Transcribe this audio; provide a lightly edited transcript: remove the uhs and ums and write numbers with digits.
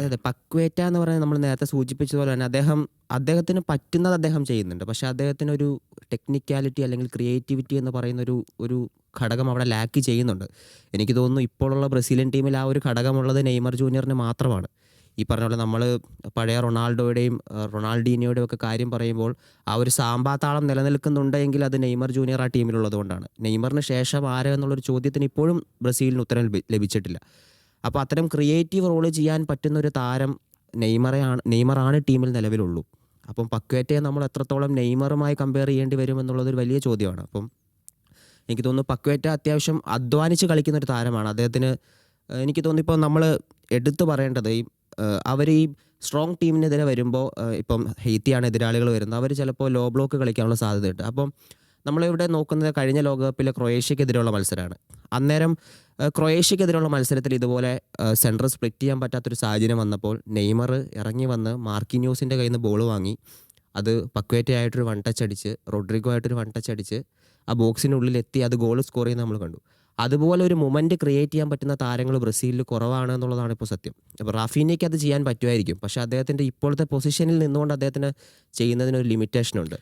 അതെ. പക്വേറ്റ എന്ന് പറയുന്നത് നമ്മൾ നേരത്തെ സൂചിപ്പിച്ചതുപോലെ തന്നെ അദ്ദേഹത്തിന് പറ്റുന്നത് അദ്ദേഹം ചെയ്യുന്നുണ്ട്. പക്ഷേ അദ്ദേഹത്തിനൊരു ടെക്നിക്കാലിറ്റി അല്ലെങ്കിൽ ക്രിയേറ്റിവിറ്റി എന്ന് പറയുന്ന ഒരു ഘടകം അവിടെ ലാക്ക് ചെയ്യുന്നുണ്ട്. എനിക്ക് തോന്നുന്നു ഇപ്പോഴുള്ള ബ്രസീലിയൻ ടീമിൽ ആ ഒരു ഘടകമുള്ളത് നെയ്മർ ജൂനിയറിന് മാത്രമാണ്. ഈ പറഞ്ഞ പോലെ നമ്മൾ പഴയ റൊണാൾഡോയുടെയും റൊണാൾഡീനിയോയുടെയും ഒക്കെ കാര്യം പറയുമ്പോൾ ആ ഒരു സാമ്പാതാളം നിലനിൽക്കുന്നുണ്ടെങ്കിൽ അത് നെയ്മർ ജൂനിയർ ആ ടീമിലുള്ളത് കൊണ്ടാണ്. നെയ്മറിന് ശേഷം ആര് എന്നുള്ളൊരു ചോദ്യത്തിന് ഇപ്പോഴും ബ്രസീലിന് ഉത്തരം ലഭിച്ചിട്ടില്ല. അപ്പോൾ അത്തരം ക്രിയേറ്റീവ് റോള് ചെയ്യാൻ പറ്റുന്ന ഒരു താരം നെയ്മറാണ് ടീമിൽ നിലവിലുള്ളൂ. അപ്പം പക്വേറ്റയെ നമ്മൾ എത്രത്തോളം നെയ്മറുമായി കമ്പയർ ചെയ്യേണ്ടി വരും എന്നുള്ളതൊരു വലിയ ചോദ്യമാണ്. അപ്പം എനിക്ക് തോന്നുന്നു പക്വേറ്റ അത്യാവശ്യം അധ്വാനിച്ച് കളിക്കുന്ന ഒരു താരമാണ്. അദ്ദേഹത്തിന് എനിക്ക് തോന്നുന്നു ഇപ്പോൾ നമ്മൾ എടുത്തു പറയേണ്ടത് അവർ ഈ സ്ട്രോങ് ടീമിനെതിരെ വരുമ്പോൾ ഇപ്പം ഹെയ്ത്തിയാണ് എതിരാളികൾ വരുന്നത്. അവർ ചിലപ്പോൾ ലോ ബ്ലോക്ക് കളിക്കാനുള്ള സാധ്യതയുണ്ട്. അപ്പം നമ്മളിവിടെ നോക്കുന്നത് കഴിഞ്ഞ ലോകകപ്പിലെ ക്രൊയേഷ്യക്കെതിരെയുള്ള മത്സരമാണ്. അന്നേരം ക്രൊയേഷ്യക്കെതിരെയുള്ള മത്സരത്തിൽ ഇതുപോലെ സെൻറ്റർ സ്പ്ലിറ്റ് ചെയ്യാൻ പറ്റാത്തൊരു സാഹചര്യം വന്നപ്പോൾ നെയ്മർ ഇറങ്ങി വന്ന് മാർക്കിന്യോസിൻ്റെ കയ്യിൽ നിന്ന് ബോൾ വാങ്ങി അത് പക്വേറ്റയായിട്ടൊരു വൺ ടച്ച് അടിച്ച് റോഡ്രിഗോ ആയിട്ടൊരു വൺ ടച്ച് അടിച്ച് ആ ബോക്സിനുള്ളിൽ എത്തി അത് ഗോൾ സ്കോർ ചെയ്യുന്നത് നമ്മൾ കണ്ടു. അതുപോലെ ഒരു മൊമെൻറ്റ് ക്രിയേറ്റ് ചെയ്യാൻ പറ്റുന്ന താരങ്ങൾ ബ്രസീലിൽ കുറവാണ് എന്നുള്ളതാണ് ഇപ്പോൾ സത്യം. അപ്പോൾ റാഫീനയ്ക്ക് അത് ചെയ്യാൻ പറ്റുമായിരിക്കും. പക്ഷേ അദ്ദേഹത്തിൻ്റെ ഇപ്പോഴത്തെ പൊസിഷനിൽ നിന്നുകൊണ്ട് അദ്ദേഹത്തിന് ചെയ്യുന്നതിനൊരു ലിമിറ്റേഷൻ ഉണ്ട്.